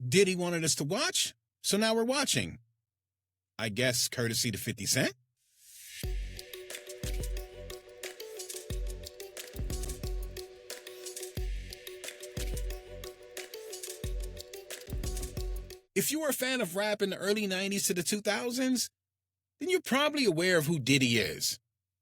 Diddy wanted us to watch, so now we're watching. I guess courtesy to 50 Cent. If you were a fan of rap in the early 90s to the 2000s, then you're probably aware of who Diddy is.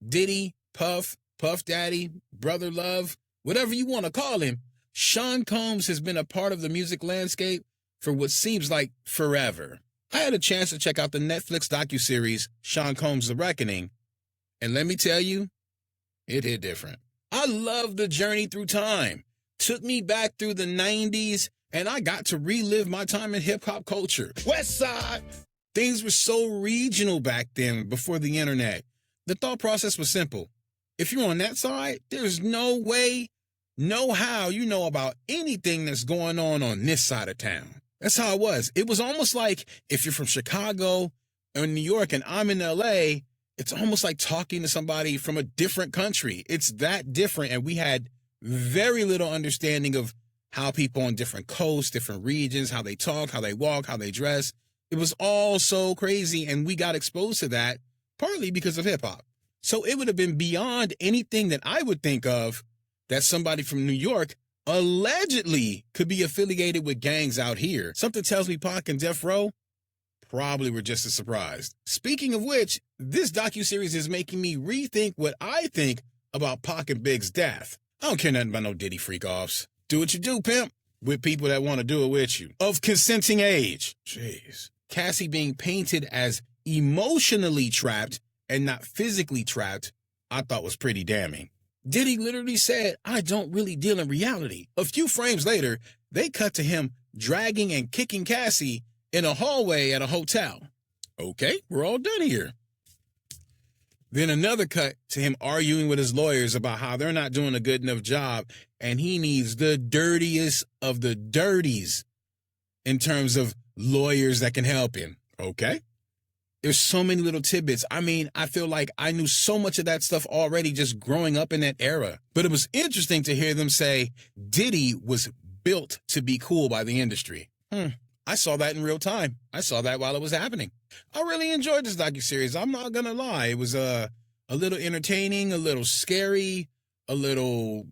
Diddy, Puff, Puff Daddy, Brother Love, whatever you want to call him, Sean Combs has been a part of the music landscape for what seems like forever. I had a chance to check out the Netflix docuseries Sean Combs' The Reckoning, and let me tell you, it hit different. I love the journey through time. Took me back through the 90s, and I got to relive my time in hip-hop culture. West Side! Things were so regional back then before the internet. The thought process was simple. If you're on that side, there's no way, no how you know about anything that's going on this side of town. That's how it was. It was almost like if you're from Chicago or New York and I'm in LA, it's almost like talking to somebody from a different country. It's that different, and we had very little understanding of how people on different coasts, different regions, how they talk, how they walk, how they dress. It was all so crazy, and we got exposed to that partly because of hip-hop. So it would have been beyond anything that I would think of that somebody from New York allegedly could be affiliated with gangs out here. Something tells me Pac and Death Row probably were just as surprised. Speaking of which, this docuseries is making me rethink what I think about Pac and Big's death. I don't care nothing about no Diddy freak-offs. Do what you do, pimp, with people that want to do it with you. Of consenting age. Jeez. Cassie being painted as emotionally trapped and not physically trapped, I thought was pretty damning. Diddy literally said, "I don't really deal in reality." A few frames later, they cut to him dragging and kicking Cassie in a hallway at a hotel. Okay, we're all done here. Then another cut to him arguing with his lawyers about how they're not doing a good enough job and he needs the dirtiest of the dirties in terms of lawyers that can help him. Okay. There's so many little tidbits. I mean, I feel like I knew so much of that stuff already just growing up in that era. But it was interesting to hear them say Diddy was built to be cool by the industry. I saw that in real time. I saw that while it was happening. I really enjoyed this docuseries. I'm not going to lie. It was a little entertaining, a little scary, a little,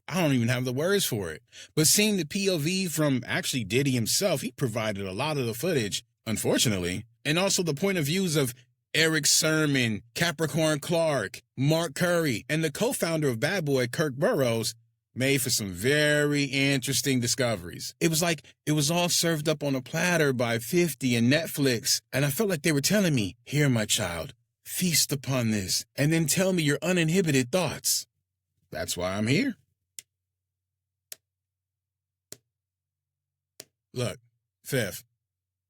I don't even have the words for it. But seeing the POV from actually Diddy himself, he provided a lot of the footage, unfortunately. And also the point of views of Eric Sermon, Capricorn Clark, Mark Curry, and the co-founder of Bad Boy, Kirk Burroughs, made for some very interesting discoveries. It was like it was all served up on a platter by 50 and Netflix, and I felt like they were telling me, "Here, my child, feast upon this, and then tell me your uninhibited thoughts." That's why I'm here. Look, Fifth,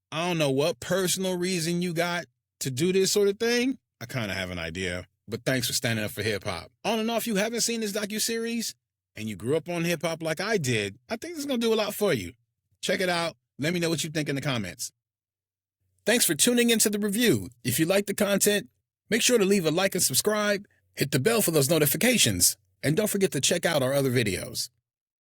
I don't know what personal reason you got to do this sort of thing. I kind of have an idea, but thanks for standing up for hip-hop. On and off, you haven't seen this docuseries, and you grew up on hip-hop like I did, I think it's going to do a lot for you. Check it out. Let me know what you think in the comments. Thanks for tuning into the review. If you like the content, make sure to leave a like and subscribe, hit the bell for those notifications, and don't forget to check out our other videos.